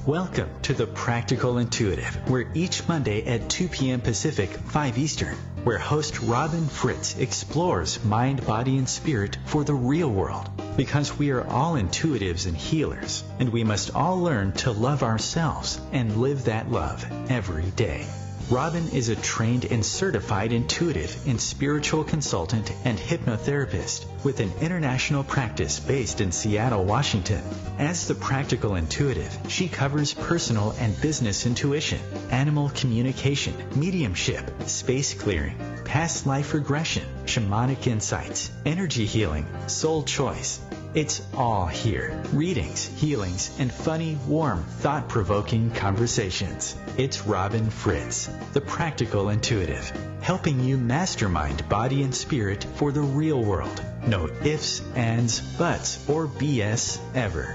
Welcome to The Practical Intuitive, where each Monday at 2 p.m. Pacific, 5 Eastern, where host Robin Fritz explores mind, body, and spirit for the real world. Because we are all intuitives and healers, and we must all learn to love ourselves and live that love every day. Robin is a trained and certified intuitive and spiritual consultant and hypnotherapist with an international practice based in Seattle, Washington. As the Practical Intuitive, she covers personal and business intuition, animal communication, mediumship, space clearing, past life regression, shamanic insights, energy healing, soul choice. It's all here. Readings, healings, and funny, warm, thought-provoking conversations. It's Robin Fritz, the Practical Intuitive, helping you mastermind body and spirit for the real world. No ifs, ands, buts, or BS ever.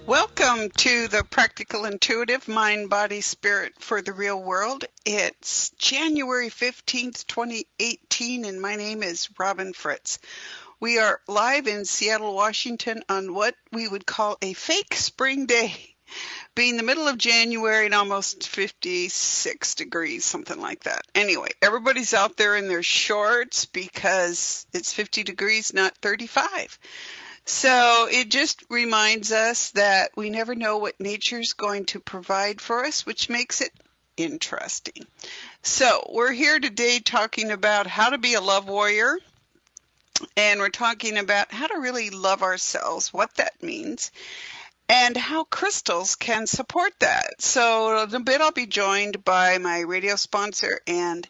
Welcome to the Practical Intuitive Mind, Body, Spirit for the Real World. It's January 15th, 2018, and my name is Robin Fritz. We are live in Seattle, Washington on what we would call a fake spring day, being the middle of January and almost 56 degrees, something like that. Anyway, everybody's out there in their shorts because it's 50 degrees, not 35. So it just reminds us that we never know what nature's going to provide for us, which makes it interesting. So we're here today talking about how to be a love warrior, and we're talking about how to really love ourselves, what that means, and how crystals can support that. So in a bit I'll be joined by my radio sponsor and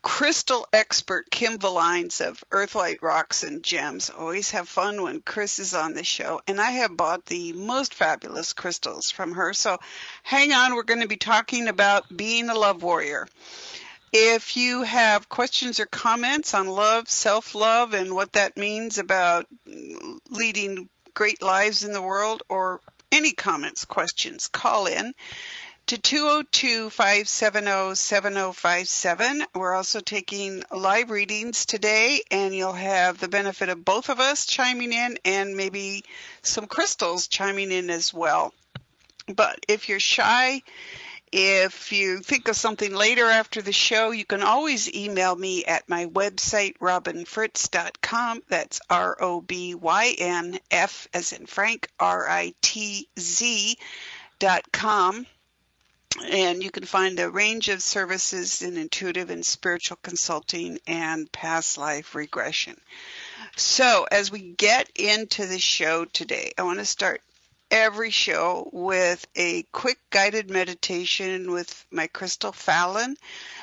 crystal expert Kim Villines of Earthlight Rocks and Gems. Always have fun when Chris is on the show, and I have bought the most fabulous crystals from her. So hang on, we're going to be talking about being a love warrior. If you have questions or comments on love, self-love, and what that means about leading great lives in the world, or any comments, questions, call in to 202-570-7057. We're also taking live readings today, and you'll have the benefit of both of us chiming in and maybe some crystals chiming in as well. But if you're shy, if you think of something later after the show, you can always email me at my website, robinfritz.com. That's ROBYNF as in Frank, RITZ.com. And you can find a range of services in intuitive and spiritual consulting and past life regression. So as we get into the show today, I want to start every show with a quick guided meditation with my crystal Fallon.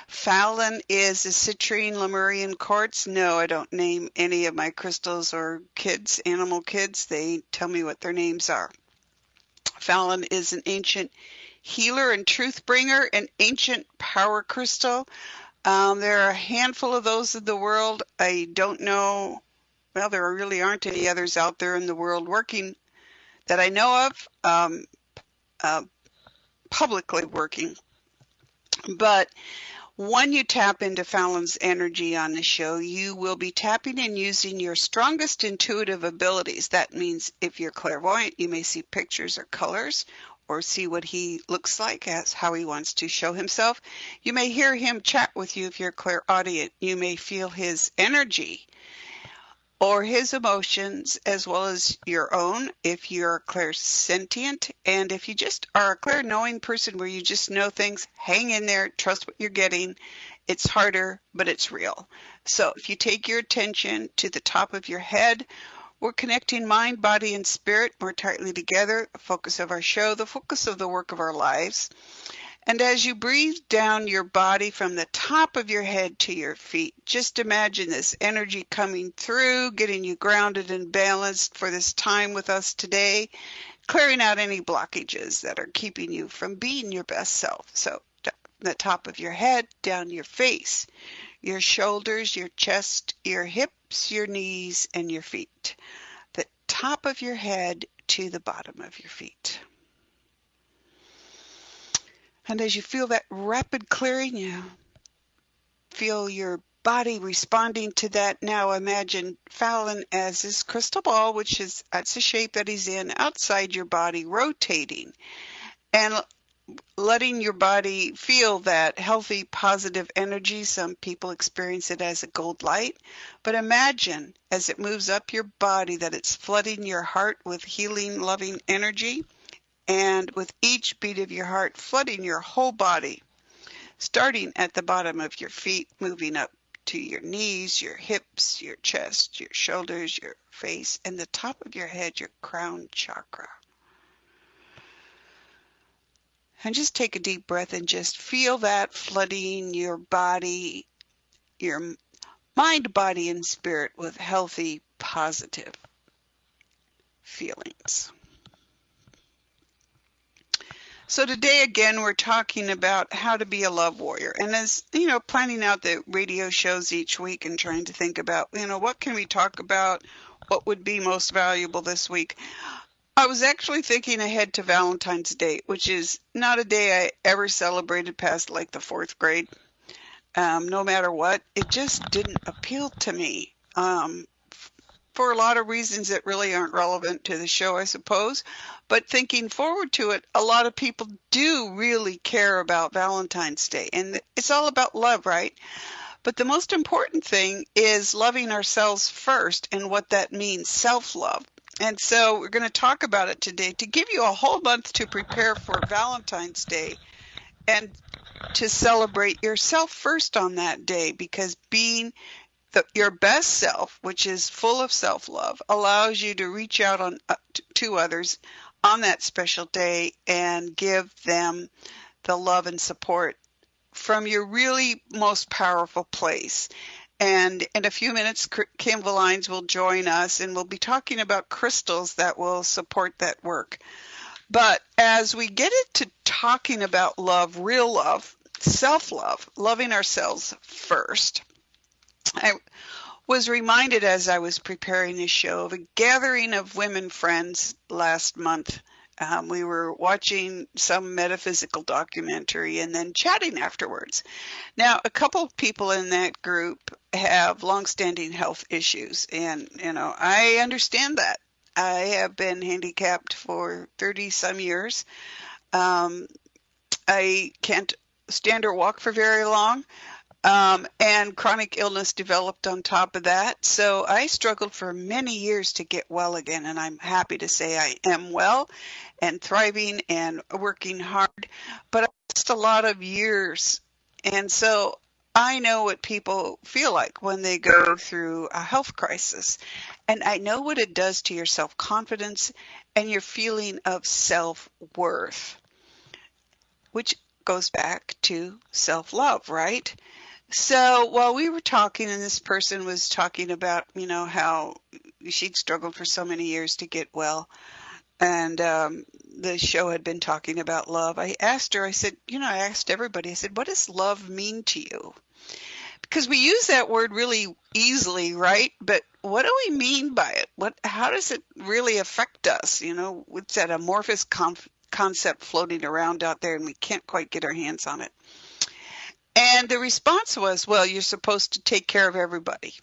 Fallon is a citrine Lemurian quartz. No, I don't name any of my crystals or kids, animal kids. They tell me what their names are. Fallon is an ancient healer and truth bringer, an ancient power crystal. There are a handful of those in the world. I don't know, well, there really aren't any others out there in the world working that I know of, publicly working. But when you tap into Fallon's energy on the show, you will be tapping and using your strongest intuitive abilities. That means if you're clairvoyant, you may see pictures or colors, or see what he looks like, as how he wants to show himself. You may hear him chat with you if you're clairaudient. You may feel his energy or his emotions as well as your own if you're clairsentient. And if you just are a clair-knowing person where you just know things, hang in there, trust what you're getting. It's harder, but it's real. So if you take your attention to the top of your head, we're connecting mind, body, and spirit more tightly together, the focus of our show, the focus of the work of our lives. And as you breathe down your body from the top of your head to your feet, just imagine this energy coming through, getting you grounded and balanced for this time with us today, clearing out any blockages that are keeping you from being your best self. So the top of your head, down your face, your shoulders, your chest, your hips, your knees, and your feet. The top of your head to the bottom of your feet. And as you feel that rapid clearing, you feel your body responding to that. Now imagine Fallon as this crystal ball, which is, that's the shape that he's in, outside your body, rotating and letting your body feel that healthy, positive energy. Some people experience it as a gold light, but imagine as it moves up your body that it's flooding your heart with healing, loving energy, and with each beat of your heart, flooding your whole body, starting at the bottom of your feet, moving up to your knees, your hips, your chest, your shoulders, your face, and the top of your head, your crown chakra. And just take a deep breath and just feel that flooding your body, your mind, body, and spirit with healthy, positive feelings. So today, again, we're talking about how to be a love warrior. And as, you know, planning out the radio shows each week and trying to think about, you know, what can we talk about? What would be most valuable this week? I was actually thinking ahead to Valentine's Day, which is not a day I ever celebrated past like the 4th grade. No matter what, it just didn't appeal to me. For a lot of reasons that really aren't relevant to the show, I suppose. But thinking forward to it, a lot of people do really care about Valentine's Day. And it's all about love, right? But the most important thing is loving ourselves first and what that means, self-love. And so we're going to talk about it today to give you a whole month to prepare for Valentine's Day and to celebrate yourself first on that day, because being your best self, which is full of self-love, allows you to reach out to others on that special day and give them the love and support from your really most powerful place. And in a few minutes, Kim Villines will join us, and we'll be talking about crystals that will support that work. But as we get into talking about love, real love, self-love, loving ourselves first, I was reminded as I was preparing this show of a gathering of women friends last month. We were watching some metaphysical documentary and then chatting afterwards. Now, a couple of people in that group have longstanding health issues, and, you know, I understand that. I have been handicapped for 30-some years. I can't stand or walk for very long. And chronic illness developed on top of that. So I struggled for many years to get well again, and I'm happy to say I am well and thriving and working hard. But I lost a lot of years, and so I know what people feel like when they go through a health crisis. And I know what it does to your self-confidence and your feeling of self-worth, which goes back to self-love, right? So while we were talking, and this person was talking about, you know, how she'd struggled for so many years to get well, and the show had been talking about love, I asked her, I said, you know, I asked everybody, I said, what does love mean to you? Because we use that word really easily, right? But what do we mean by it? How does it really affect us? You know, it's that amorphous concept floating around out there, and we can't quite get our hands on it. And the response was, well, you're supposed to take care of everybody.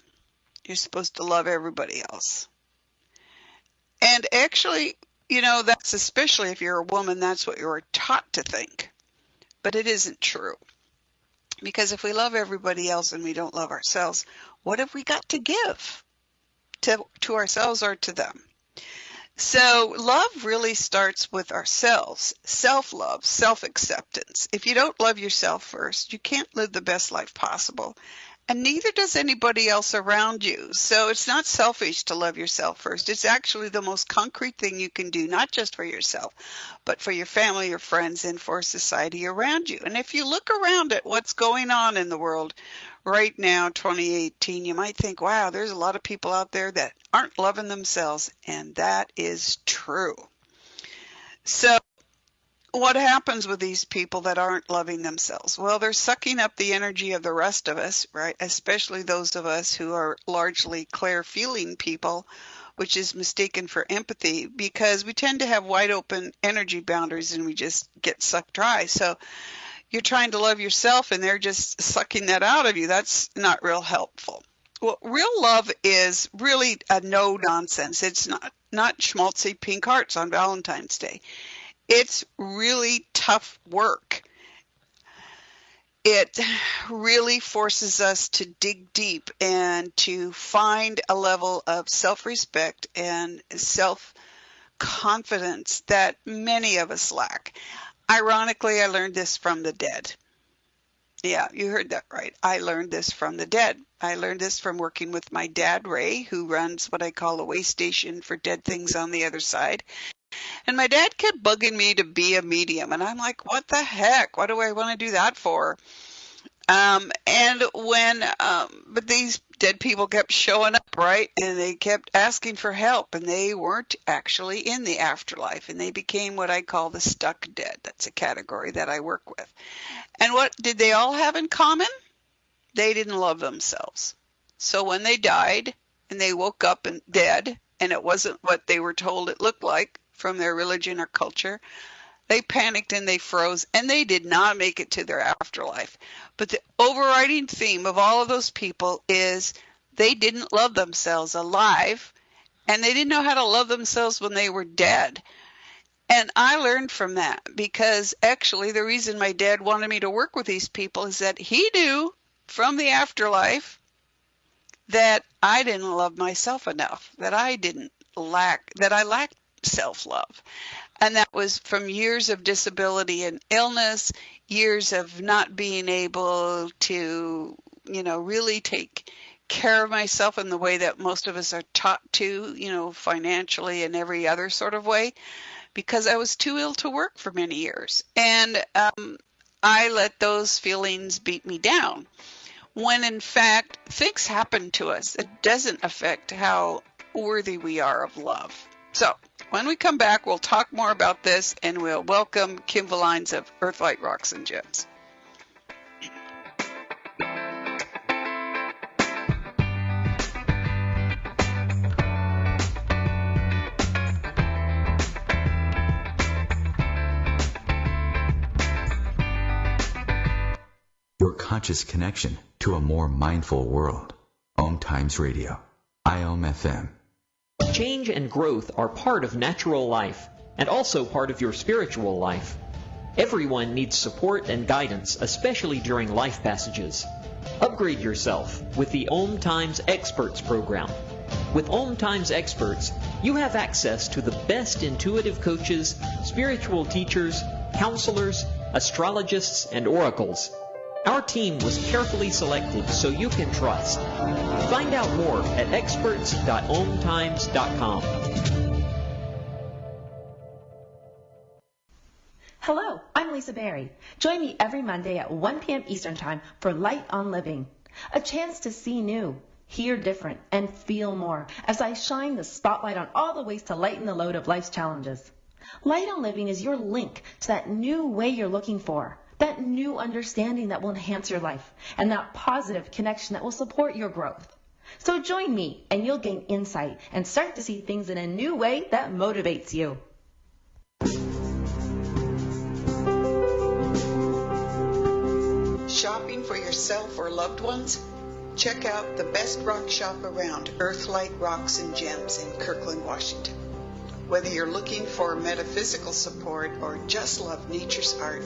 You're supposed to love everybody else. And actually, you know, that's especially if you're a woman, that's what you're taught to think. But it isn't true. Because if we love everybody else and we don't love ourselves, what have we got to give to ourselves or to them? So love really starts with ourselves, self-love, self-acceptance. If you don't love yourself first, you can't live the best life possible, and neither does anybody else around you. So it's not selfish to love yourself first. It's actually the most concrete thing you can do, not just for yourself, but for your family, your friends, and for society around you. And if you look around at what's going on in the world right now, 2018, you might think, wow, there's a lot of people out there that aren't loving themselves, and that is true. So what happens with these people that aren't loving themselves? Well, they're sucking up the energy of the rest of us, right? Especially those of us who are largely clair-feeling people, which is mistaken for empathy, because we tend to have wide open energy boundaries and we just get sucked dry. So you're trying to love yourself and they're just sucking that out of you. That's not real helpful. Well, real love is really a no nonsense. It's not schmaltzy pink hearts on Valentine's Day. It's really tough work. It really forces us to dig deep and to find a level of self-respect and self-confidence that many of us lack. Ironically, I learned this from the dead. Yeah, you heard that right. I learned this from the dead. I learned this from working with my dad, Ray, who runs what I call a way station for dead things on the other side. And my dad kept bugging me to be a medium. And I'm like, what the heck? What do I want to do that for? But these dead people kept showing up, right? And they kept asking for help, and they weren't actually in the afterlife, and they became what I call the stuck dead. That's a category that I work with. And what did they all have in common? They didn't love themselves. So when they died and they woke up and dead, and it wasn't what they were told it looked like from their religion or culture, they panicked and they froze, and they did not make it to their afterlife. But the overriding theme of all of those people is they didn't love themselves alive, and they didn't know how to love themselves when they were dead. And I learned from that, because actually the reason my dad wanted me to work with these people is that he knew from the afterlife that I didn't love myself enough, that I lacked self-love. And that was from years of disability and illness, years of not being able to, really take care of myself in the way that most of us are taught to, financially and every other sort of way, because I was too ill to work for many years. And I let those feelings beat me down, when in fact things happen to us that doesn't affect how worthy we are of love. So when we come back, we'll talk more about this, and we'll welcome Kim Villines of Earthlight, Rocks and Gems. Your conscious connection to a more mindful world. OMTimes Radio. IOM FM. Change and growth are part of natural life and also part of your spiritual life. Everyone needs support and guidance, especially during life passages. Upgrade yourself with the OMTimes Experts program. With OMTimes Experts, you have access to the best intuitive coaches, spiritual teachers, counselors, astrologists, and oracles. Our team was carefully selected so you can trust. Find out more at experts.omtimes.com. Hello, I'm Lisa Berry. Join me every Monday at 1 p.m. Eastern Time for Light on Living, a chance to see new, hear different, and feel more as I shine the spotlight on all the ways to lighten the load of life's challenges. Light on Living is your link to that new way you're looking for, that new understanding that will enhance your life, and that positive connection that will support your growth. So join me and you'll gain insight and start to see things in a new way that motivates you. Shopping for yourself or loved ones? Check out the best rock shop around, Earthlight, Rocks and Gems in Kirkland, Washington. Whether you're looking for metaphysical support or just love nature's art,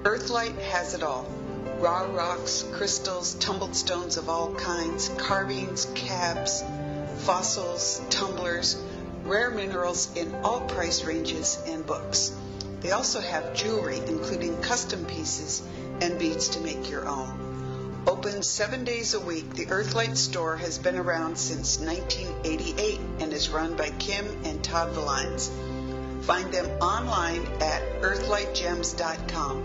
Earthlight has it all. Raw rocks, crystals, tumbled stones of all kinds, carvings, cabs, fossils, tumblers, rare minerals in all price ranges, and books. They also have jewelry, including custom pieces and beads to make your own. Open 7 days a week, the Earthlight store has been around since 1988 and is run by Kim and Todd Villines. Find them online at earthlightgems.com,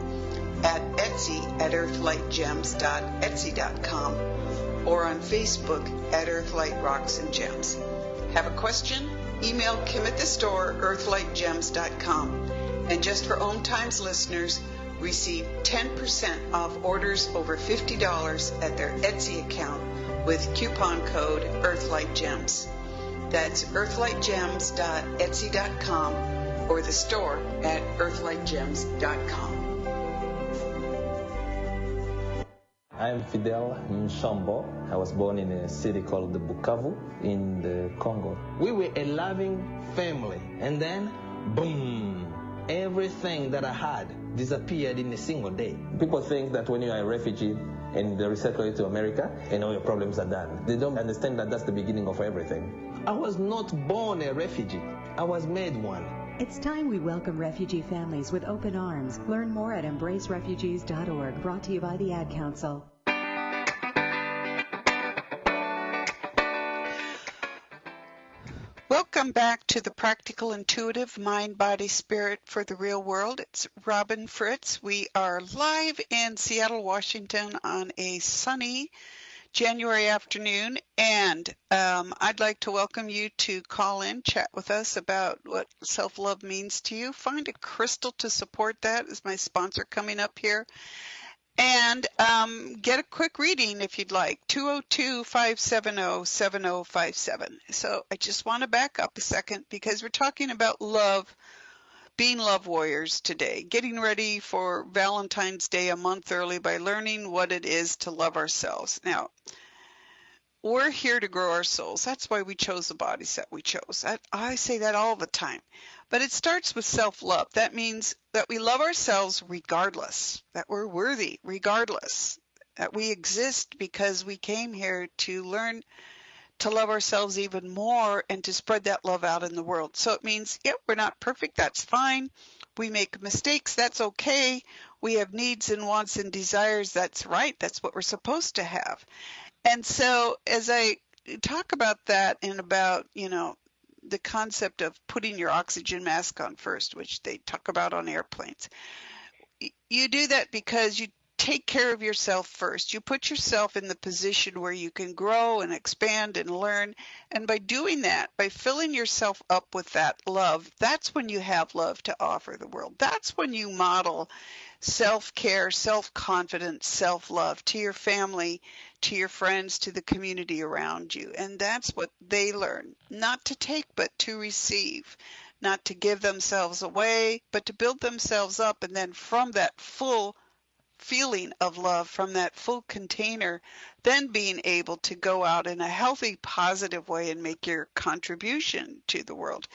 at Etsy at earthlightgems.etsy.com, or on Facebook at Earthlight Rocks and Gems. Have a question? Email Kim at the store, earthlightgems.com. And just for OMTimes listeners, receive 10% off orders over $50 at their Etsy account with coupon code EarthlightGems. That's earthlightgems.etsy.com or the store at earthlightgems.com. I'm Fidel Nshambo. I was born in a city called the Bukavu in the Congo. We were a loving family, and then, boom, everything that I had disappeared in a single day. People think that when you are a refugee and they resettle you to America, and all your problems are done. They don't understand that that's the beginning of everything. I was not born a refugee. I was made one. It's time we welcome refugee families with open arms. Learn more at embracerefugees.org, brought to you by the Ad Council. Welcome back to the Practical Intuitive Mind, Body, Spirit for the Real World. It's Robin Fritz. We are live in Seattle, Washington on a sunny January afternoon, and I'd like to welcome you to call in, chat with us about what self-love means to you. Find a crystal to support that is my sponsor coming up here. And get a quick reading if you'd like, 202-570-7057. So I just want to back up a second because we're talking about love, being love warriors today, getting ready for Valentine's Day a month early by learning what it is to love ourselves. Now, we're here to grow our souls. That's why we chose the bodies that we chose. I say that all the time. But it starts with self-love. That means that we love ourselves regardless, that we're worthy regardless, that we exist because we came here to learn to love ourselves even more and to spread that love out in the world. So it means, yeah, we're not perfect. That's fine. We make mistakes. That's okay. We have needs and wants and desires. That's right. That's what we're supposed to have. And so as I talk about that and about, the concept of putting your oxygen mask on first, which they talk about on airplanes, you do that because you take care of yourself first. You put yourself in the position where you can grow and expand and learn. And by doing that, by filling yourself up with that love, that's when you have love to offer the world. That's when you model self-care, self-confidence, self-love to your family, to your friends, to the community around you. And that's what they learn, not to take, but to receive, not to give themselves away, but to build themselves up. And then from that full feeling of love, from that full container, then being able to go out in a healthy, positive way and make your contribution to the world.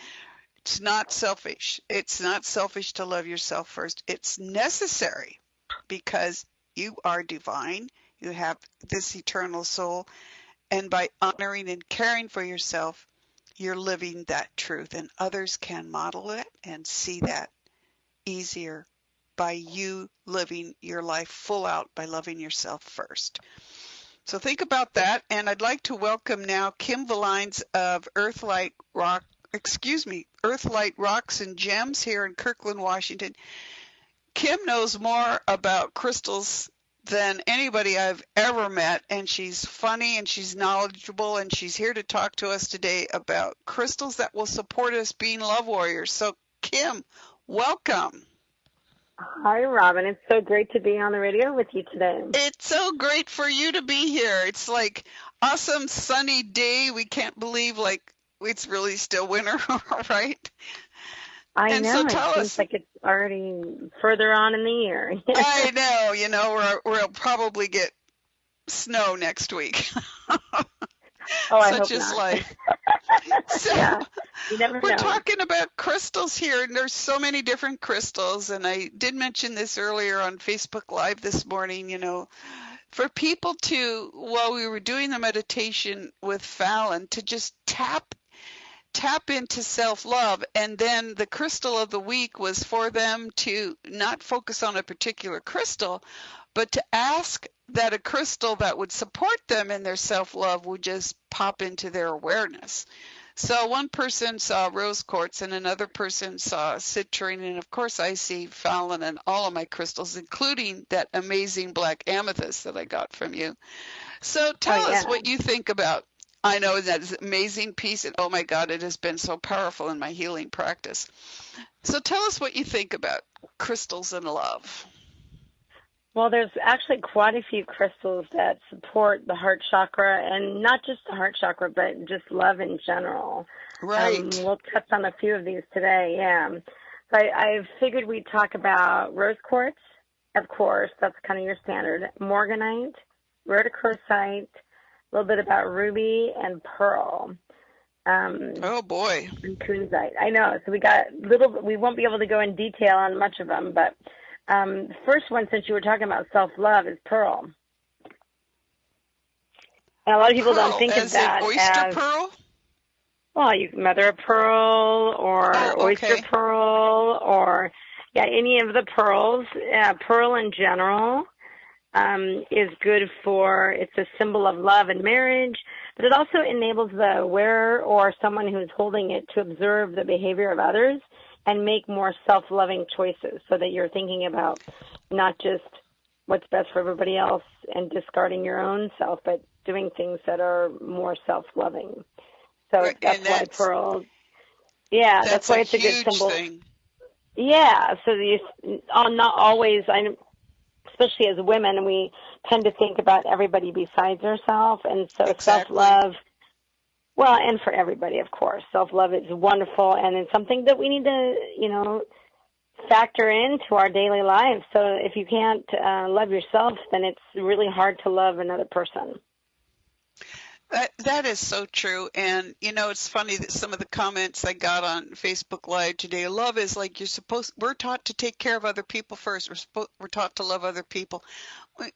It's not selfish. It's not selfish to love yourself first. It's necessary because you are divine. You have this eternal soul. And by honoring and caring for yourself, you're living that truth. And others can model it and see that easier by you living your life full out by loving yourself first. So think about that. And I'd like to welcome now Kim Villines of Earthlight Rocks and Gems here in Kirkland, Washington. Kim knows more about crystals than anybody I've ever met, and she's funny and she's knowledgeable, and she's here to talk to us today about crystals that will support us being love warriors. So Kim, welcome. Hi, Robin. It's so great to be on the radio with you today. It's so great for you to be here. It's like awesome sunny day. We can't believe it's really still winter, right? I know. It seems like it's already further on in the year. I know. We'll probably get snow next week. I hope is not. life. So yeah, you never we're know. talking about crystals here, and there's so many different crystals. And I did mention this earlier on Facebook Live this morning, for people to, while we were doing the meditation with Fallon, to just tap into self-love. And then the crystal of the week was for them to not focus on a particular crystal, but to ask that a crystal that would support them in their self-love would just pop into their awareness. So one person saw rose quartz and another person saw citrine. And of course I see Fallon in all of my crystals, including that amazing black amethyst that I got from you. So tell us what you think about. I know that amazing piece, and oh my God, it has been so powerful in my healing practice. So tell us what you think about crystals and love. Well, there's actually quite a few crystals that support the heart chakra, and not just the heart chakra, but just love in general. Right. We'll touch on a few of these today, yeah. So I figured we'd talk about rose quartz, of course, that's kind of your standard, morganite, rhodochrosite, a little bit about ruby and pearl. Oh boy. And kunzite. I know. So we won't be able to go in detail on much of them, but the first one, since you were talking about self-love, is pearl. And a lot of people don't think of that as oyster pearl? Well, you can mother of pearl or oyster pearl or, any of the pearls. Pearl in general is good for, it's a symbol of love and marriage, but it also enables the wearer or someone who's holding it to observe the behavior of others and make more self-loving choices so that you're thinking about not just what's best for everybody else and discarding your own self, but doing things that are more self-loving. So that's why pearl, that's why it's a good symbol. Thing. Yeah, so not always, especially as women, we tend to think about everybody besides ourselves, and so self-love, and for everybody, of course, self-love is wonderful, and it's something that we need to, factor into our daily lives. So if you can't love yourself, then it's really hard to love another person. That is so true. And, it's funny that some of the comments I got on Facebook Live today, love is like we're taught to take care of other people first. We're taught to love other people.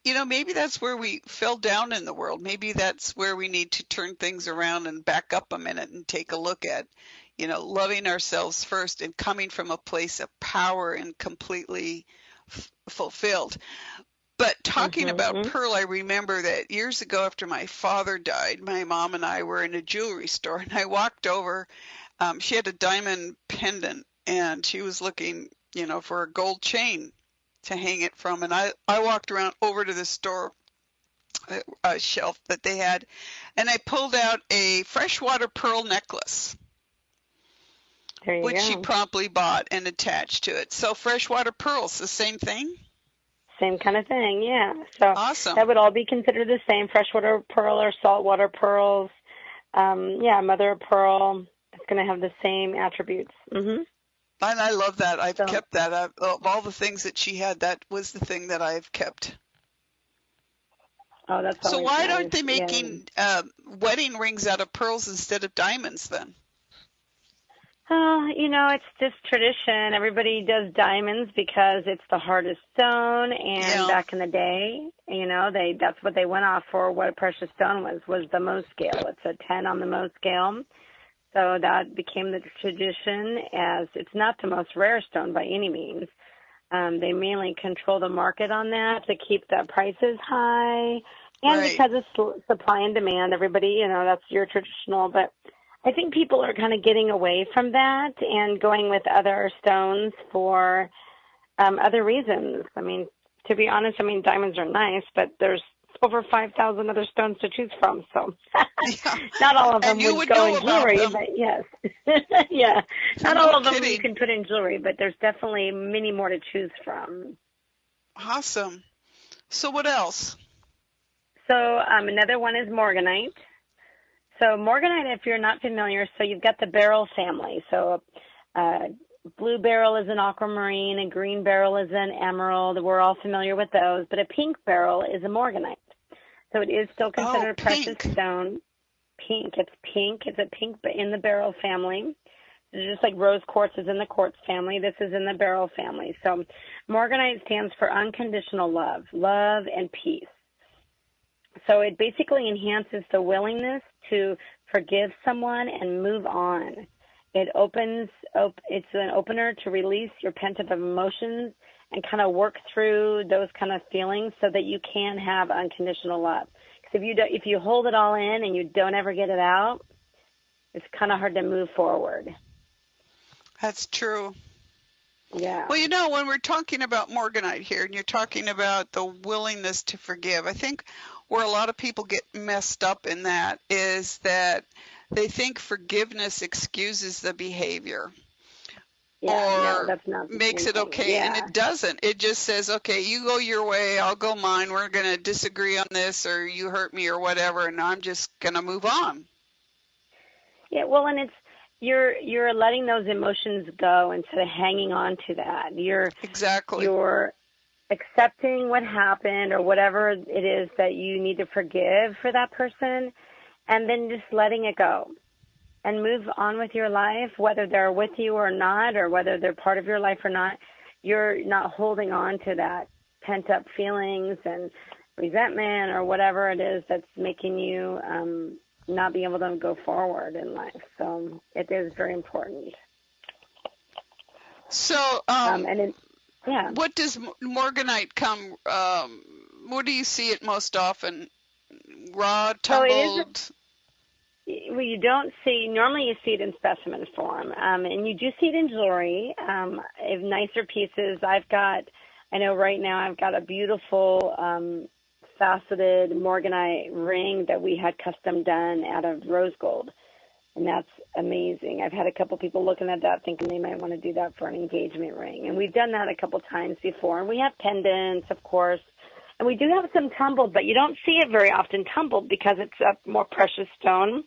Maybe that's where we fell down in the world. Maybe that's where we need to turn things around and back up a minute and take a look at, loving ourselves first and coming from a place of power and completely fulfilled. But talking about pearl, I remember that years ago after my father died, my mom and I were in a jewelry store, and I walked over. She had a diamond pendant, and she was looking, for a gold chain to hang it from. And I walked around over to the store shelf that they had, and I pulled out a freshwater pearl necklace, which she promptly bought and attached to it. So freshwater pearls, the same thing? Same kind of thing, yeah. So awesome. That would all be considered the same, freshwater pearl or saltwater pearls. Mother of pearl, it's going to have the same attributes. Mm-hmm. And I love that. I've kept that. Of all the things that she had, that was the thing that I've kept. Oh, that's so why aren't they making wedding rings out of pearls instead of diamonds then? It's just tradition. Everybody does diamonds because it's the hardest stone, and back in the day, that's what they went off for. What a precious stone was the Mohs scale. It's a 10 on the Mohs scale. So that became the tradition, as it's not the most rare stone by any means. They mainly control the market on that to keep the prices high, and because of supply and demand, everybody, that's your traditional, but I think people are kind of getting away from that and going with other stones for other reasons. I mean, to be honest, diamonds are nice, but there's over 5,000 other stones to choose from. So not all of them would go in jewelry, but yes. Yeah, not all of them you can put in jewelry, but there's definitely many more to choose from. Awesome. So what else? So another one is morganite. So morganite, if you're not familiar, so you've got the beryl family. So blue beryl is an aquamarine, a green beryl is an emerald. We're all familiar with those. But a pink beryl is a morganite. So it is still considered a precious stone. Pink. It's pink. It's a pink in the beryl family. It's just like rose quartz is in the quartz family. This is in the beryl family. So morganite stands for unconditional love and peace. So it basically enhances the willingness to forgive someone and move on. It's an opener to release your pent-up emotions and kind of work through those kind of feelings so that you can have unconditional love. Because if you hold it all in and you don't ever get it out, it's kind of hard to move forward. That's true. Yeah. Well, when we're talking about morganite here, and you're talking about the willingness to forgive, I think where a lot of people get messed up in that is that they think forgiveness excuses the behavior or makes it okay, and it doesn't. It just says, okay, you go your way, I'll go mine, we're going to disagree on this, or you hurt me or whatever, and I'm just going to move on. Yeah, well, and you're letting those emotions go instead of hanging on to that. You're accepting what happened or whatever it is that you need to forgive for that person, and then just letting it go and move on with your life, whether they're with you or not, or whether they're part of your life or not. You're not holding on to that pent-up feelings and resentment or whatever it is that's making you not be able to go forward in life. So it is very important. So, yeah. what does Morganite come? Where do you see it most often? Raw, tumbled? Well, you don't see, normally you see it in specimen form, and you do see it in jewelry, in nicer pieces. I know right now I've got a beautiful faceted Morganite ring that we had custom done out of rose gold, and that's amazing. I've had a couple people looking at that thinking they might want to do that for an engagement ring, and we've done that a couple times before. And we have pendants, of course, and we do have some tumbled, but you don't see it very often tumbled because it's a more precious stone.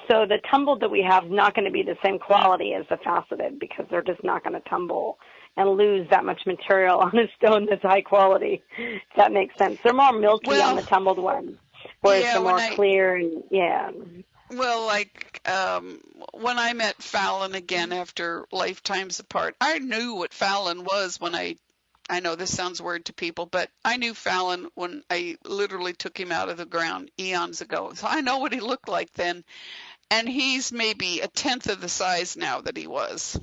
So the tumbled that we have is not going to be the same quality as the faceted because they're just not going to tumble and lose that much material on a stone that's high quality, if that makes sense. They're more milky on the tumbled one, whereas they're more clear and, yeah. Well, like when I met Fallon again after lifetimes apart, I knew what Fallon was when I know this sounds weird to people, but I knew Fallon when I literally took him out of the ground eons ago. So I know what he looked like then. And he's maybe a tenth of the size now that he was.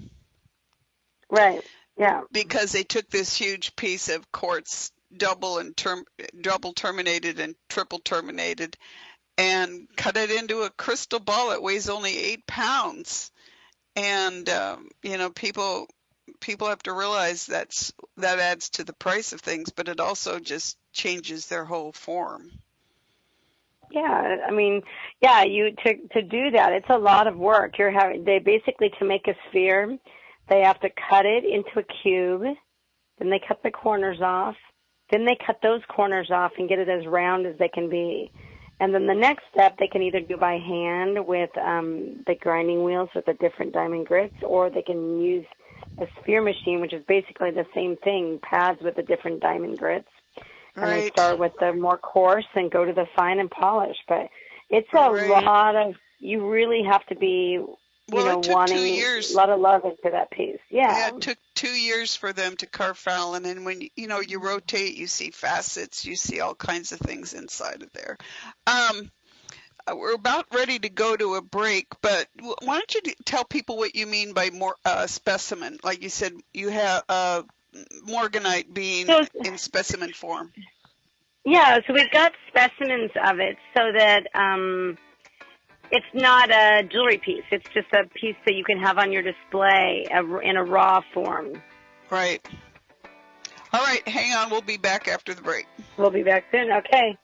Right, yeah. Because they took this huge piece of quartz, double terminated and triple terminated, and cut it into a crystal ball that weighs only 8 pounds. And, people have to realize that adds to the price of things, but it also just changes their whole form. Yeah, I mean, yeah, to do that, it's a lot of work. They basically, to make a sphere, they have to cut it into a cube, then they cut the corners off, then they cut those corners off and get it as round as they can be. And then the next step they can either do by hand with the grinding wheels with the different diamond grits, or they can use a sphere machine, which is basically the same thing, pads with the different diamond grits. And they start with the more coarse and go to the fine and polish. But it's a lot of, you really have to be, wanting a lot of love into that piece. Yeah. It took 2 years for them to carve Fallon. And when, you rotate, you see facets, you see all kinds of things inside of there. We're about ready to go to a break, but why don't you tell people what you mean by more specimen? Like you said, you have Morganite being in specimen form. Yeah, so we've got specimens of it so that it's not a jewelry piece. It's just a piece that you can have on your display in a raw form. Right. All right, hang on. We'll be back after the break. We'll be back soon. Okay.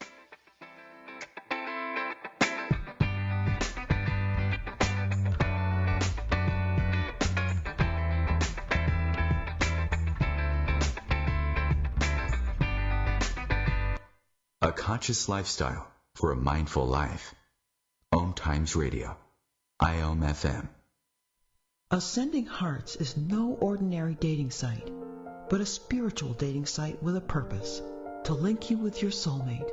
A conscious lifestyle for a mindful life. OMTimes Radio. IOM FM. Ascending Hearts is no ordinary dating site, but a spiritual dating site with a purpose, to link you with your soulmate.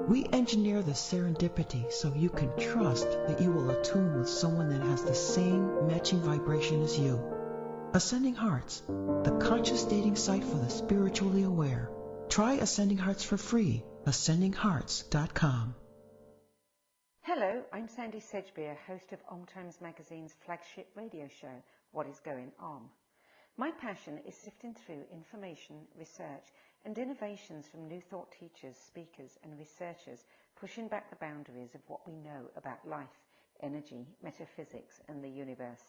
We engineer the serendipity so you can trust that you will attune with someone that has the same matching vibration as you. Ascending Hearts, the conscious dating site for the spiritually aware. Try Ascending Hearts for free. AscendingHearts.com. Hello, I'm Sandy Sedgbeer, host of OMTimes Magazine's flagship radio show, What is Going On? My passion is sifting through information, research, and innovations from new thought teachers, speakers, and researchers pushing back the boundaries of what we know about life, energy, metaphysics, and the universe.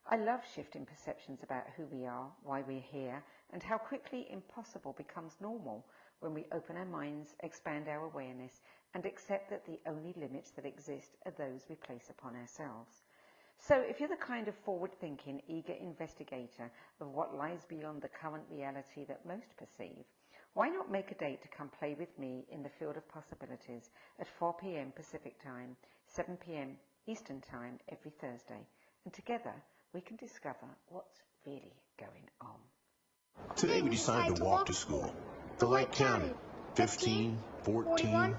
I love shifting perceptions about who we are, why we're here, and how quickly impossible becomes normal when we open our minds, expand our awareness, and accept that the only limits that exist are those we place upon ourselves. So if you're the kind of forward-thinking, eager investigator of what lies beyond the current reality that most perceive, why not make a date to come play with me in the field of possibilities at 4 p.m. Pacific Time, 7 p.m. Eastern Time every Thursday, and together we can discover what's really going on. Today we decided to walk to school. The light counted. 15, 14.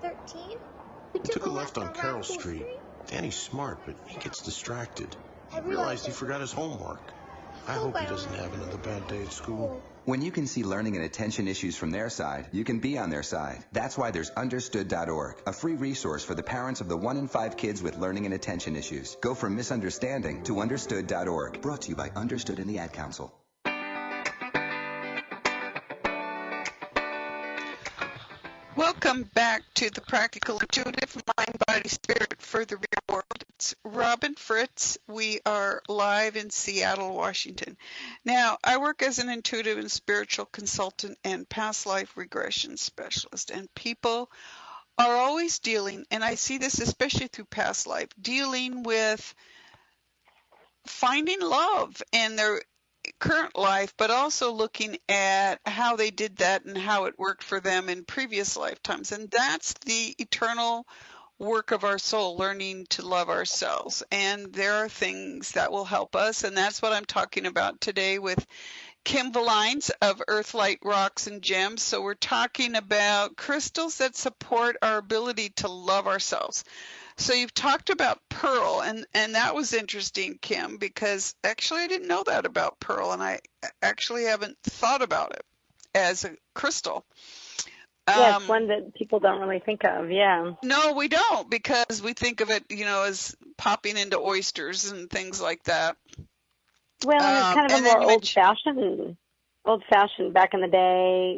13. We took a left on Carroll Street. Danny's smart, but he gets distracted. He realized he forgot his homework. I hope he doesn't have another bad day at school. When you can see learning and attention issues from their side, you can be on their side. That's why there's Understood.org, a free resource for the parents of the 1 in 5 kids with learning and attention issues. Go from misunderstanding to Understood.org. Brought to you by Understood and the Ad Council. Welcome back to the Practical Intuitive Mind, Body, Spirit for the Real World. It's Robin Fritz. We are live in Seattle, Washington. Now, I work as an intuitive and spiritual consultant and past life regression specialist, and people are always dealing, and I see this especially through past life, dealing with finding love in their current life, but also looking at how they did that and how it worked for them in previous lifetimes. And that's the eternal work of our soul, learning to love ourselves. And there are things that will help us, and that's what I'm talking about today with Kim Villines of Earthlight Rocks and Gems. So we're talking about crystals that support our ability to love ourselves. So you've talked about pearl, and that was interesting, Kim, because actually I didn't know that about pearl, and I actually haven't thought about it as a crystal. Yeah, it's one that people don't really think of, yeah. No, we don't, because we think of it, as popping into oysters and things like that. Well, and it's kind of a more old-fashioned back in the day,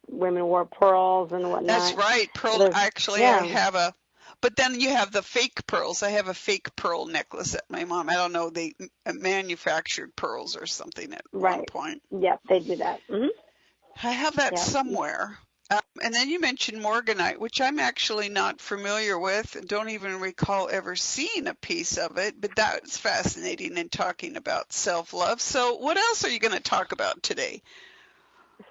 women wore pearls and whatnot. That's right. Pearl, actually, I have but then you have the fake pearls. I have a fake pearl necklace that my mom, I don't know, they manufactured pearls or something at one point. Yep, they do that. Mm-hmm. I have that somewhere. And then you mentioned morganite, which I'm actually not familiar with and don't even recall ever seeing a piece of it, but that's fascinating in talking about self-love. So what else are you going to talk about today?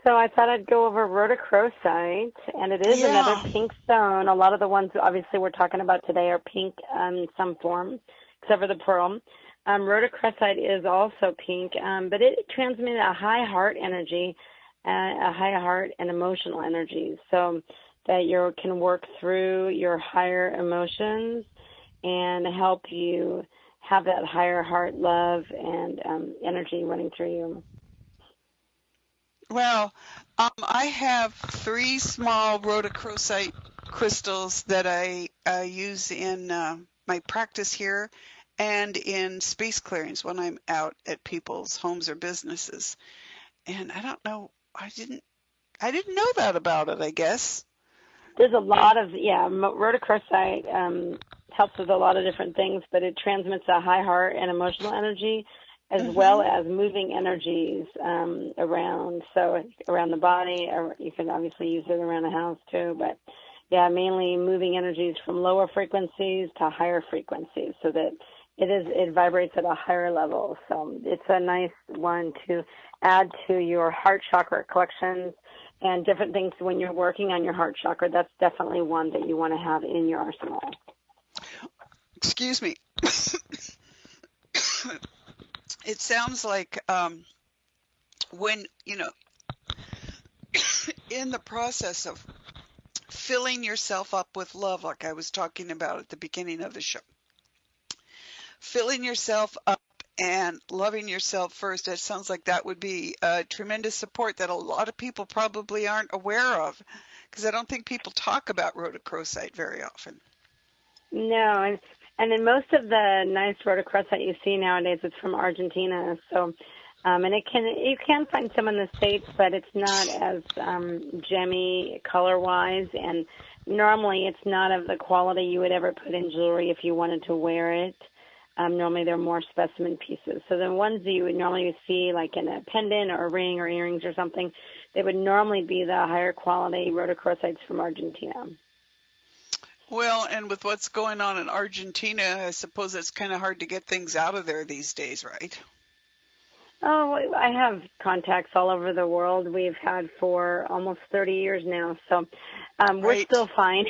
So I thought I'd go over rhodochrosite, and it is another pink stone. A lot of the ones obviously we're talking about today are pink in some form, except for the pearl. Rhodochrosite is also pink, but it transmits a high heart energy, a high heart and emotional energy, so that you can work through your higher emotions and help you have that higher heart love and energy running through you. Well, I have 3 small rhodochrosite crystals that I use in my practice here and in space clearings when I'm out at people's homes or businesses. And I don't know, I didn't know that about it, I guess. There's a lot of, rhodochrosite helps with a lot of different things, but it transmits a high heart and emotional energy, as well as moving energies around. So around the body, or you can obviously use it around the house too. But yeah, mainly moving energies from lower frequencies to higher frequencies, so that it vibrates at a higher level. So it's a nice one to add to your heart chakra collections and different things when you're working on your heart chakra. That's definitely one that you want to have in your arsenal. Excuse me. It sounds like when, in the process of filling yourself up with love, like I was talking about at the beginning of the show, filling yourself up and loving yourself first, it sounds like that would be a tremendous support that a lot of people probably aren't aware of, because I don't think people talk about rhodochrosite very often. No, and then most of the nice rhodochrosite you see nowadays is from Argentina. So, and you can find some in the States, but it's not as gemmy color-wise, and normally it's not of the quality you would ever put in jewelry if you wanted to wear it. Normally they're more specimen pieces. So the ones that you would normally see, like in a pendant or a ring or earrings or something, they would normally be the higher quality rhodochrosites from Argentina. Well, and with what's going on in Argentina, I suppose it's kind of hard to get things out of there these days, right? Oh, I have contacts all over the world. We've had for almost 30 years now, so we're still fine.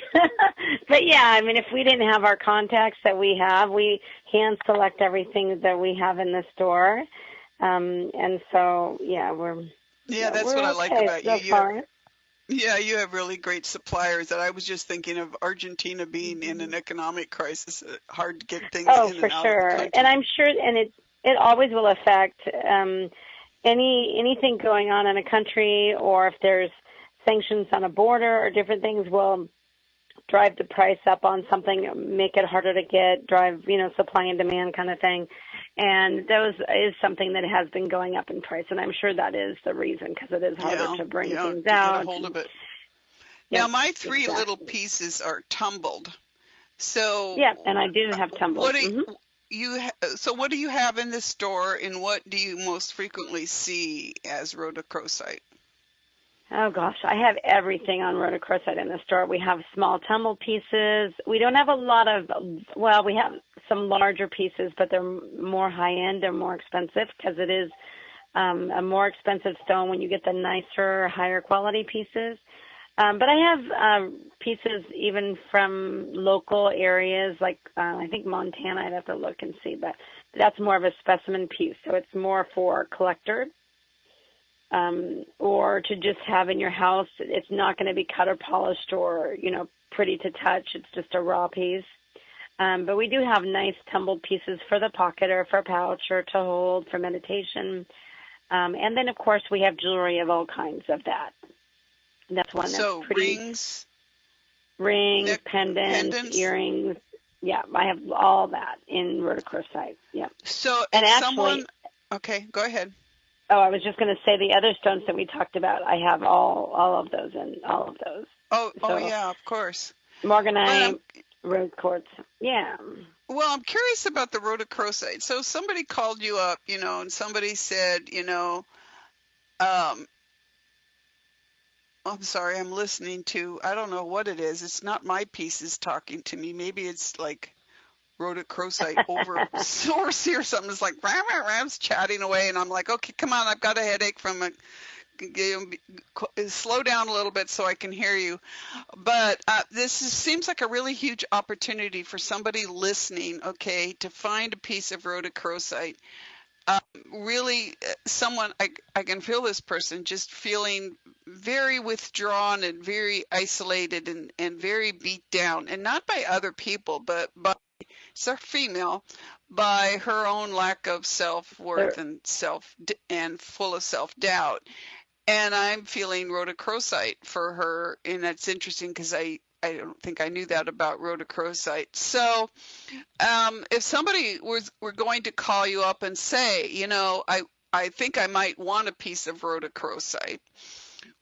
But yeah, I mean, if we didn't have our contacts that we have, we hand select everything that we have in the store. And so, yeah, we're that's we're what I like okay about you. so far. You have really great suppliers. And I was just thinking of Argentina being in an economic crisis, hard to get things Oh, in for and out of the sure. And country. I'm sure, and it always will affect anything going on in a country, or if there's sanctions on a border or different things will drive the price up on something, make it harder to get, drive, supply and demand kind of thing. And those is something that has been going up in price. And I'm sure that is the reason, because it is harder to bring things to get a out. hold of it. Yep, Now, my three exactly. little pieces are tumbled. So, Yeah, and I do have tumbled. what do what do you have in the store, and what do you most frequently see as rhodochrosite? Oh gosh, I have everything on rhodochrosite in the store. We have small tumble pieces. We don't have a lot of, well, we have some larger pieces, but they're more high end. They're more expensive because it is a more expensive stone when you get the nicer, higher quality pieces. But I have pieces even from local areas, like I think Montana. I'd have to look and see, but that's more of a specimen piece, so it's more for collectors. Or to just have in your house. It's not going to be cut or polished or, pretty to touch. It's just a raw piece. But we do have nice tumbled pieces for the pocket or for a pouch or to hold for meditation. And then, of course, we have jewelry of all kinds of that. And that's one that's pretty. Rings, pendants, earrings. Yeah, I have all that in rhodochrosite. Yeah. So and if actually, okay, go ahead. Oh, I was just going to say the other stones that we talked about. I have all of those and all of those. Oh yeah, of course. Morganite, rose quartz. Yeah. Well, I'm curious about the rhodochrosite. So somebody called you up, and somebody said, I'm sorry, I'm listening to, I don't know what it is. It's not my pieces talking to me. Maybe it's like rhodochrosite over source or something. It's like Ram's chatting away, and I'm like, okay, come on, I've got a headache from slow down a little bit so I can hear you. But seems like a really huge opportunity for somebody listening, okay, to find a piece of rhodochrosite. Really, someone, I can feel this person just feeling very withdrawn and very isolated and very beat down, and not by other people, but by a female, by her own lack of self-worth and full of self-doubt. And I'm feeling rhodochrosite for her, and that's interesting because I don't think I knew that about rhodochrosite. So if somebody were going to call you up and say, I think I might want a piece of rhodochrosite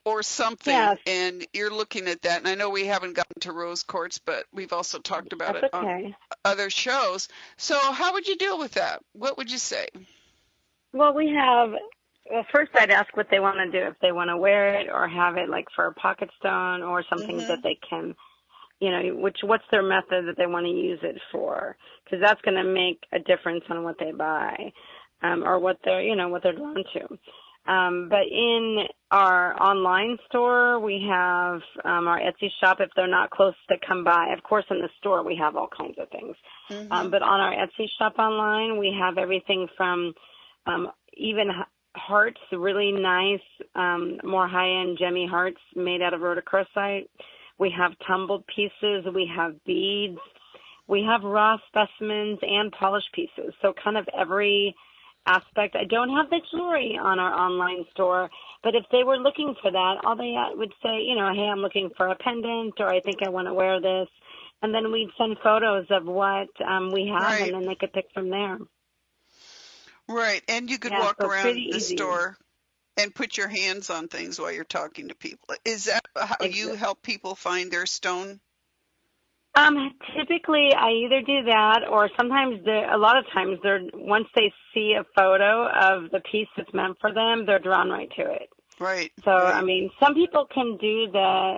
or something, and you're looking at that, and I know we haven't gotten to rose quartz, but we've also talked about it on other shows. So how would you deal with that? What would you say? Well, first I'd ask what they want to do, if they want to wear it or have it like for a pocket stone or something that they can, what's their method that they want to use it for, because that's going to make a difference on what they buy or what they're drawn to. But in our online store, we have our Etsy shop. If they're not close to come by, of course, in the store we have all kinds of things. But on our Etsy shop online, we have everything from even hearts, really nice, more high-end gemmy hearts made out of rhodochrosite. We have tumbled pieces. We have beads. We have raw specimens and polished pieces. So kind of every aspect. I don't have the jewelry on our online store, but if they were looking for that, all they would say, hey, I'm looking for a pendant, or I think I want to wear this. And then we'd send photos of what we have, and then they could pick from there. Right, and you could walk around the store and put your hands on things while you're talking to people. Is that how you help people find their stone? Typically, I either do that, or sometimes, a lot of times, once they see a photo of the piece that's meant for them, they're drawn right to it. Right. So, I mean, some people can do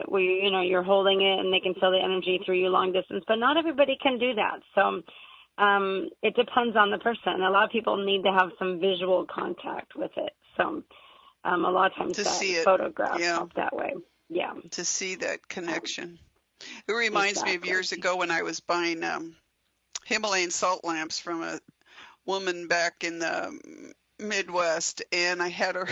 where you're holding it and they can feel the energy through you long distance, but not everybody can do that. So, it depends on the person. A lot of people need to have some visual contact with it. So, a lot of times photographs help that way. Yeah. To see that connection. It reminds me of years ago when I was buying Himalayan salt lamps from a woman back in the Midwest, and I had her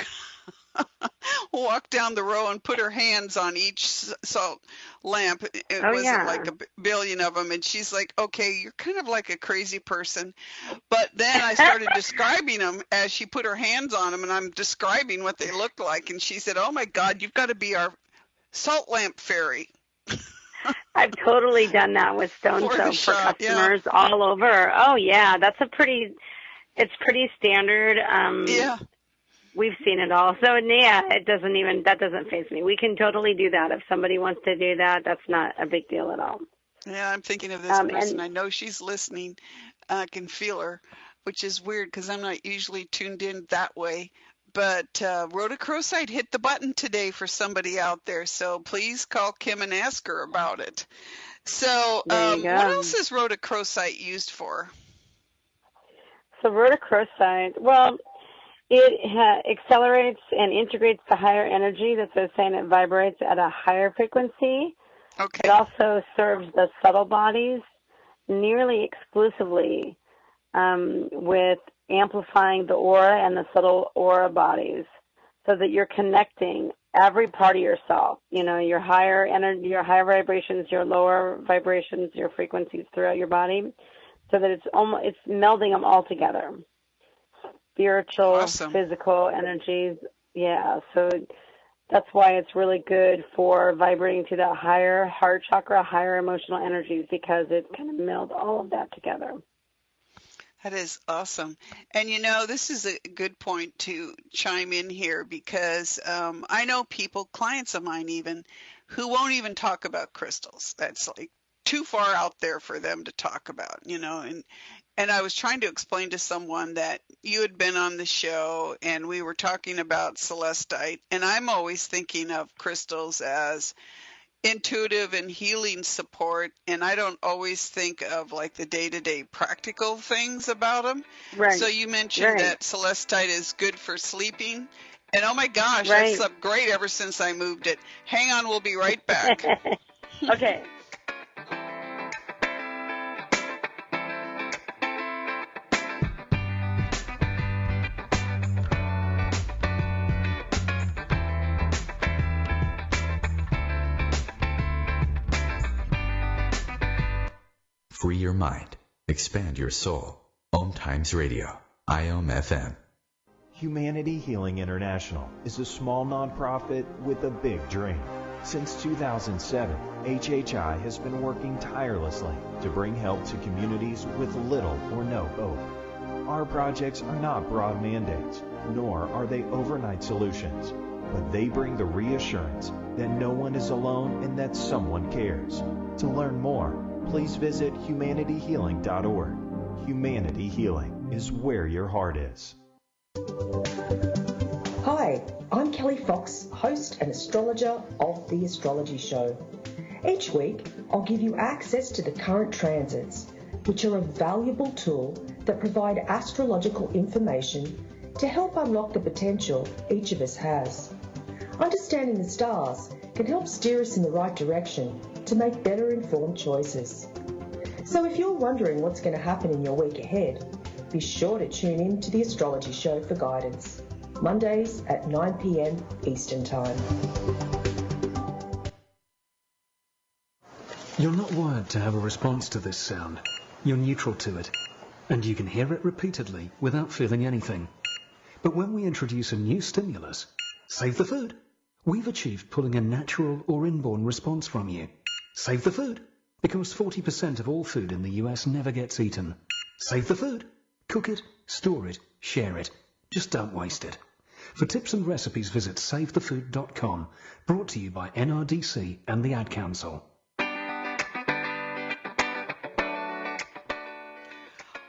walk down the row and put her hands on each salt lamp. It wasn't like a billion of them. And she's like, okay, you're kind of like a crazy person. But then I started describing them as she put her hands on them, and I'm describing what they looked like. And she said, oh, my God, you've got to be our salt lamp fairy. I've totally done that with stone soap for customers all over. Oh, yeah, it's pretty standard. We've seen it all. So, yeah, that doesn't faze me. We can totally do that. If somebody wants to do that, that's not a big deal at all. Yeah, I'm thinking of this person. I know she's listening. I can feel her, which is weird because I'm not usually tuned in that way. But rhodochrosite hit the button today for somebody out there. So please call Kim and ask her about it. So what else is rhodochrosite used for? So rhodochrosite, well, it accelerates and integrates the higher energy. That's what I'm saying. It vibrates at a higher frequency. Okay. It also serves the subtle bodies nearly exclusively with amplifying the aura and the subtle aura bodies so that you're connecting every part of yourself, your higher energy, your higher vibrations, your lower vibrations, your frequencies throughout your body, so that it's melding them all together. Spiritual, physical energies. Yeah, so that's why it's really good for vibrating to that higher heart chakra, higher emotional energies, because it kind of melds all of that together. That is awesome. And, this is a good point to chime in here because I know people, clients of mine even, who won't even talk about crystals. That's like too far out there for them to talk about, And I was trying to explain to someone that you had been on the show and we were talking about celestite. And I'm always thinking of crystals as intuitive and healing support, and I don't always think of like the day-to-day practical things about them. Right. So you mentioned that celestite is good for sleeping, and oh my gosh, I've slept great ever since I moved it. Hang on, we'll be right back. Okay. Free your mind. Expand your soul. OMTimes Radio. IOM FM. Humanity Healing International is a small nonprofit with a big dream. Since 2007, HHI has been working tirelessly to bring help to communities with little or no hope. Our projects are not broad mandates, nor are they overnight solutions, but they bring the reassurance that no one is alone and that someone cares. To learn more, please visit humanityhealing.org. Humanity Healing is where your heart is. Hi, I'm Kelly Fox, host and astrologer of The Astrology Show. Each week, I'll give you access to the current transits, which are a valuable tool that provide astrological information to help unlock the potential each of us has. Understanding the stars can help steer us in the right direction to make better informed choices. So if you're wondering what's going to happen in your week ahead, be sure to tune in to The Astrology Show for guidance, Mondays at 9 p.m. Eastern Time. You're not wired to have a response to this sound. You're neutral to it, and you can hear it repeatedly without feeling anything. But when we introduce a new stimulus, save the food, we've achieved pulling a natural or inborn response from you. Save the food, because 40% of all food in the US never gets eaten. Save the food. Cook it, store it, share it. Just don't waste it. For tips and recipes, visit savethefood.com. Brought to you by NRDC and the Ad Council.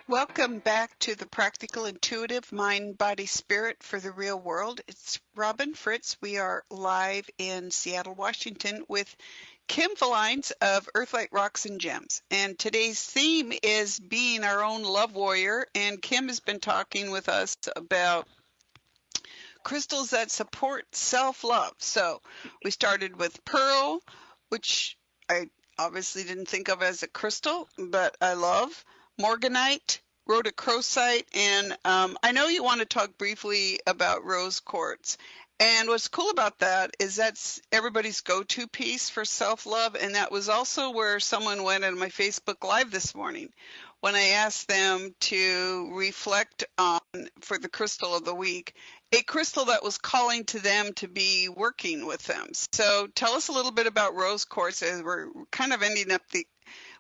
Welcome back to the Practical Intuitive Mind, Body, Spirit for the Real World. It's Robin Fritz. We are live in Seattle, Washington with Kim Villines of Earthlight, Rocks, and Gems. And today's theme is being our own love warrior. And Kim has been talking with us about crystals that support self-love. So we started with pearl, which I obviously didn't think of as a crystal, but I love. Morganite, rhodochrosite, and I know you want to talk briefly about rose quartz. And what's cool about that is that's everybody's go-to piece for self-love, and that was also where someone went on my Facebook Live this morning when I asked them to reflect on, for the crystal of the week, a crystal that was calling to them to be working with them. So tell us a little bit about rose quartz as we're kind of ending up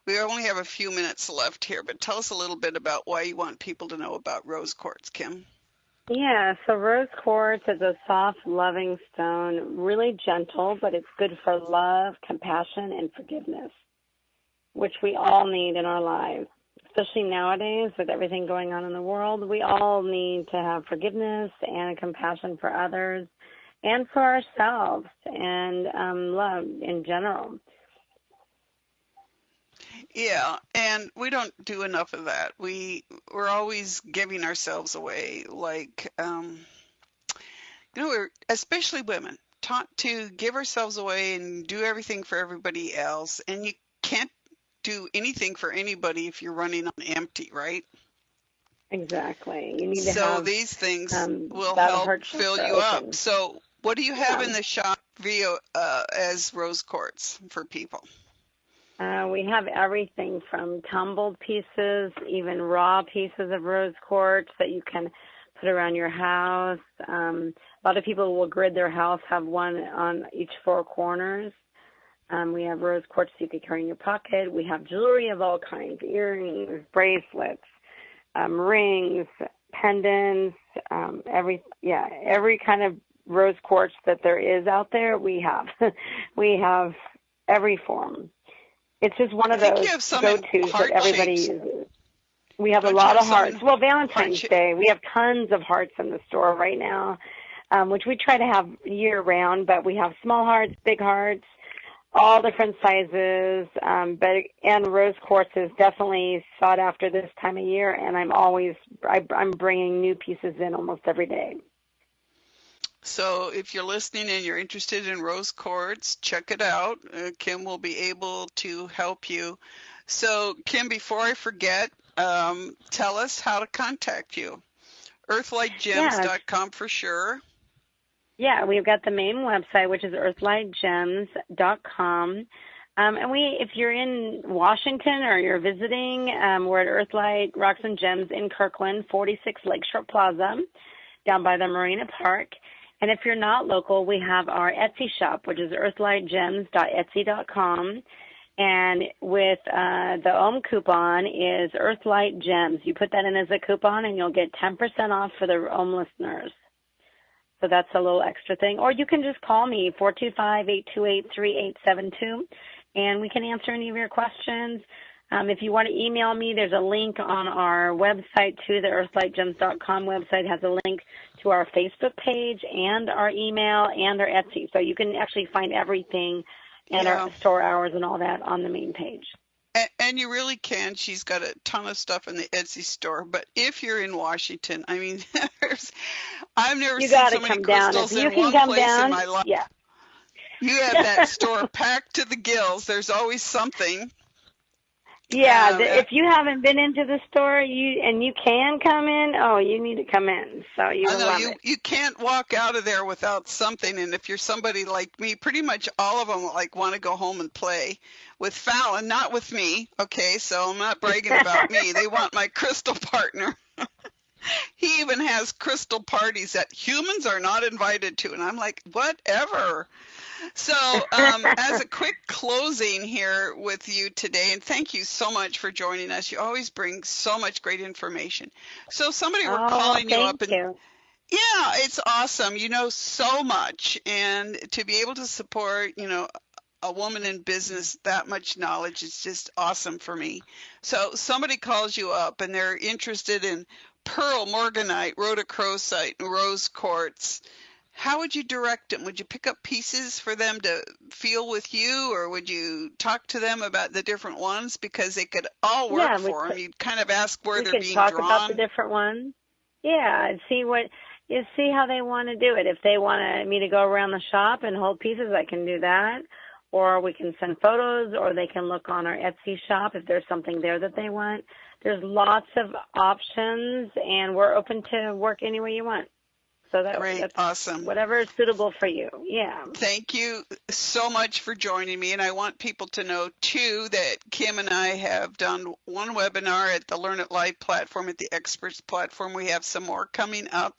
we only have a few minutes left here, but tell us a little bit about why you want people to know about rose quartz, Kim. Yeah, so rose quartz is a soft, loving stone, really gentle, but it's good for love, compassion, and forgiveness, which we all need in our lives, especially nowadays with everything going on in the world. We all need to have forgiveness and compassion for others and for ourselves, and love in general. Yeah, and we don't do enough of that. We're always giving ourselves away, like we're, especially women, taught to give ourselves away and do everything for everybody else, and you can't do anything for anybody if you're running on empty, right? Exactly. You need to So have these things will that help heart fill chakra you up. open. So what do you have Yeah. in the shop via as rose quartz for people? We have everything from tumbled pieces, even raw pieces of rose quartz that you can put around your house. A lot of people will grid their house, have one on each four corners. We have rose quartz you can carry in your pocket. We have jewelry of all kinds, earrings, bracelets, rings, pendants, every kind of rose quartz that there is out there, we have. We have every form. It's just one of those go-tos that everybody uses. We have a lot of hearts. Well, Valentine's Day, we have tons of hearts in the store right now, which we try to have year-round, but we have small hearts, big hearts, all different sizes, and rose quartz is definitely sought after this time of year, and I'm bringing new pieces in almost every day. So if you're listening and you're interested in rose quartz, check it out. Kim will be able to help you. So Kim, before I forget, tell us how to contact you. Earthlightgems.com for sure. Yeah, we've got the main website, which is earthlightgems.com. And if you're in Washington or you're visiting, we're at Earthlight Rocks and Gems in Kirkland, 46 Lakeshore Plaza, down by the Marina Park. And if you're not local, we have our Etsy shop, which is earthlightgems.etsy.com. And with the OM coupon is Earthlight Gems. You put that in as a coupon, and you'll get 10% off for the OM listeners. So that's a little extra thing. Or you can just call me, 425-828-3872, and we can answer any of your questions. If you want to email me, there's a link on our website, too. The earthlightgems.com website has a link to our Facebook page and our email and our Etsy. So you can actually find everything and our store hours and all that on the main page. And you really can. She's got a ton of stuff in the Etsy store. But if you're in Washington, I mean, I've never seen so many crystals in one place in my life. Yeah. You have that store packed to the gills. There's always something. Yeah, if you haven't been into the store and you can come in, you need to come in. So you can't walk out of there without something. And if you're somebody like me, pretty much all of them want to go home and play with Fallon, not with me. Okay, so I'm not bragging about me. They want my crystal partner. He even has crystal parties that humans are not invited to, and I'm like, whatever. So as a quick closing here with you today, and thank you so much for joining us. You always bring so much great information. So somebody were calling you up. Yeah, it's awesome. You know so much. And to be able to support, a woman in business, that much knowledge is just awesome for me. So somebody calls you up and they're interested in pearl, morganite, rhodochrosite, and rose quartz. How would you direct them? Would you pick up pieces for them to feel with you, or would you talk to them about the different ones? Because they could all work for them. You'd kind of ask where they're being drawn. We could talk about the different ones. Yeah, and see how they want to do it. If they want me to go around the shop and hold pieces, I can do that. or we can send photos, or they can look on our Etsy shop if there's something there that they want. There's lots of options, and we're open to work any way you want. So that's awesome. Whatever is suitable for you. Yeah. Thank you so much for joining me. And I want people to know, too, that Kim and I have done one webinar at the Learn It Live platform, at the Experts platform. We have some more coming up.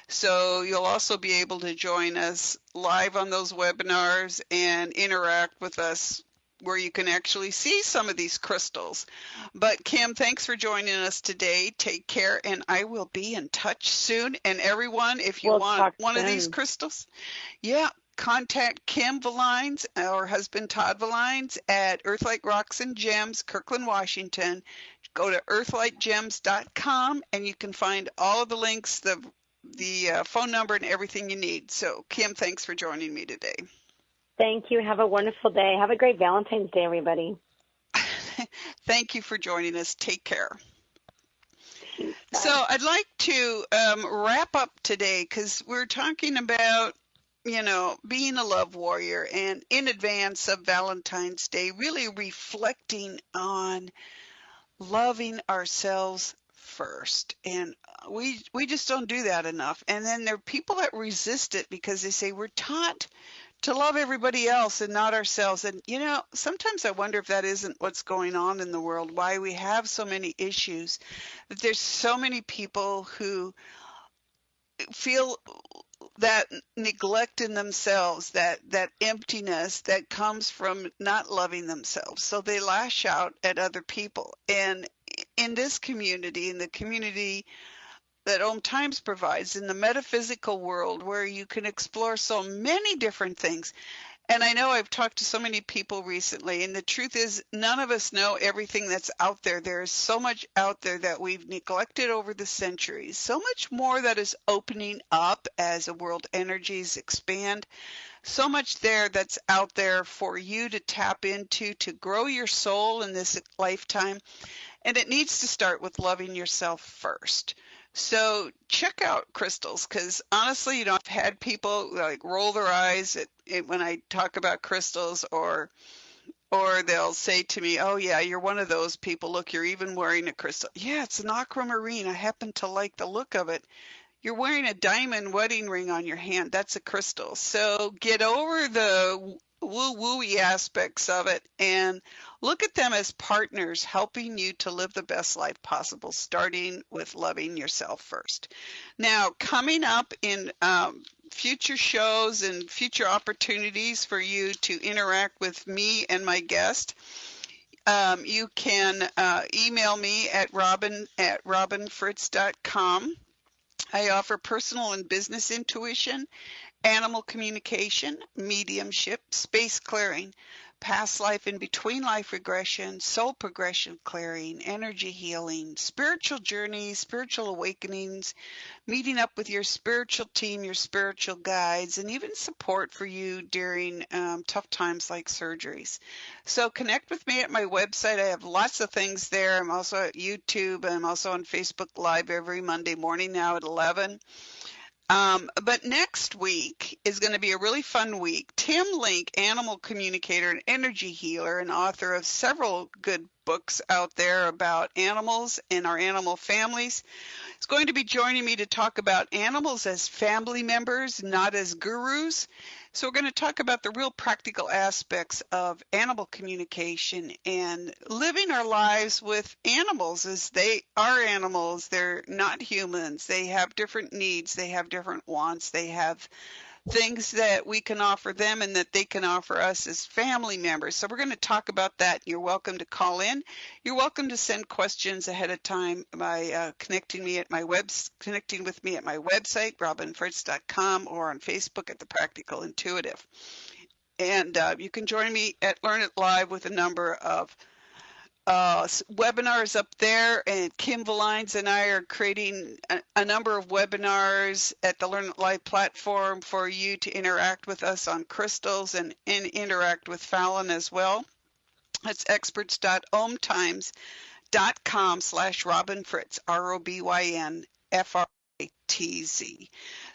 So you'll also be able to join us live on those webinars and interact with us where you can actually see some of these crystals. But Kim, thanks for joining us today. Take care, and I will be in touch soon. And everyone, if you want one of these crystals, contact Kim Villines or husband Todd Villines at Earthlight Rocks and Gems, Kirkland, Washington. Go to earthlightgems.com, and you can find all of the links, the phone number, and everything you need. So, Kim, thanks for joining me today. Thank you. Have a wonderful day. Have a great Valentine's Day, everybody. Thank you for joining us. Take care. So I'd like to wrap up today because we're talking about, being a love warrior, and in advance of Valentine's Day, really reflecting on loving ourselves first. And we just don't do that enough. And then there are people that resist it because they say we're taught to love everybody else and not ourselves. And, sometimes I wonder if that isn't what's going on in the world, why we have so many issues, that there's so many people who feel that neglect in themselves, that emptiness that comes from not loving themselves. So they lash out at other people. And in this community, in the community that OMTimes provides, in the metaphysical world, where you can explore so many different things. And I know I've talked to so many people recently, and the truth is none of us know everything that's out there. There is so much out there that we've neglected over the centuries, so much more that is opening up as the world energies expand, so much there that's out there for you to tap into to grow your soul in this lifetime. And it needs to start with loving yourself first. So check out crystals, because honestly, I've had people like roll their eyes at when I talk about crystals, or they'll say to me, "Oh yeah, you're one of those people. Look, you're even wearing a crystal." Yeah, it's an aquamarine. I happen to like the look of it. You're wearing a diamond wedding ring on your hand. That's a crystal. So get over the woo-woo-y aspects of it and look at them as partners helping you to live the best life possible, starting with loving yourself first. Now, coming up in future shows and future opportunities for you to interact with me and my guest, you can email me at robinfritz.com. I offer personal and business intuition, animal communication, mediumship, space clearing, past life and between life regression, soul progression clearing, energy healing, spiritual journeys, spiritual awakenings, meeting up with your spiritual team, your spiritual guides, and even support for you during tough times like surgeries. So connect with me at my website. I have lots of things there. I'm also at YouTube. I'm also on Facebook Live every Monday morning now at 11. But next week is going to be a really fun week. Tim Link, animal communicator and energy healer and author of several good books out there about animals and our animal families, is going to be joining me to talk about animals as family members, not as gurus. So we're going to talk about the real practical aspects of animal communication and living our lives with animals as they are animals. They're not humans. They have different needs. They have different wants. They have things that we can offer them and that they can offer us as family members. So we're going to talk about that. You're welcome to call in. You're welcome to send questions ahead of time by connecting with me at my website, robinfritz.com, or on Facebook at The Practical Intuitive. And you can join me at Learn It Live with a number of webinars up there, and Kim Villines and I are creating a number of webinars at the Learn It Live platform for you to interact with us on crystals and interact with Fallon as well. That's experts.omtimes.com/Robin Fritz, ROBYNFRITZ.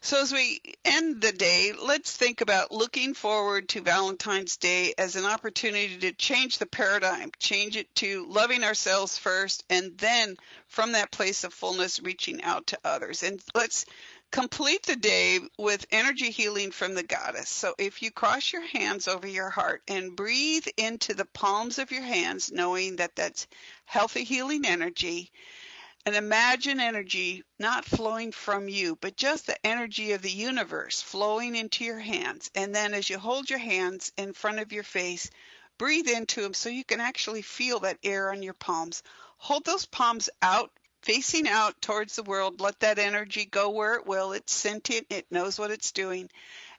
So as we end the day, let's think about looking forward to Valentine's Day as an opportunity to change the paradigm, change it to loving ourselves first, and then from that place of fullness, reaching out to others. And let's complete the day with energy healing from the goddess. So if you cross your hands over your heart and breathe into the palms of your hands, knowing that that's healthy healing energy, and imagine energy not flowing from you, but just the energy of the universe flowing into your hands. And then as you hold your hands in front of your face, breathe into them so you can actually feel that air on your palms. Hold those palms out, facing out towards the world. Let that energy go where it will. It's sentient. It knows what it's doing.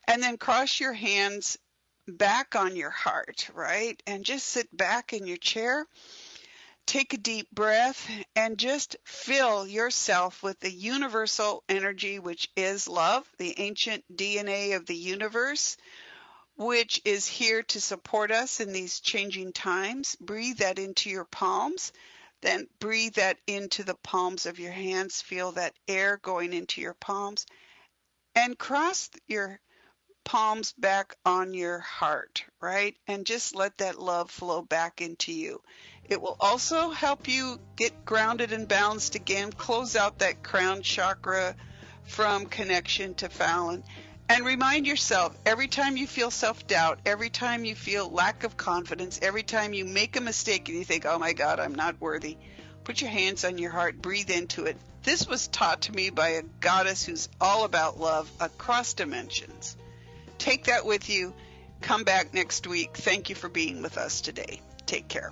And then cross your hands back on your heart, right? And just sit back in your chair. Take a deep breath and just fill yourself with the universal energy, which is love, the ancient DNA of the universe, which is here to support us in these changing times. Breathe that into your palms. Then breathe that into the palms of your hands. Feel that air going into your palms. And cross your palms back on your heart, right? And just let that love flow back into you. It will also help you get grounded and balanced again, close out that crown chakra from connection to Fallon. And remind yourself, every time you feel self-doubt, every time you feel lack of confidence, every time you make a mistake and you think, oh my God, I'm not worthy, put your hands on your heart, breathe into it. This was taught to me by a goddess who's all about love across dimensions. Take that with you. Come back next week. Thank you for being with us today. Take care.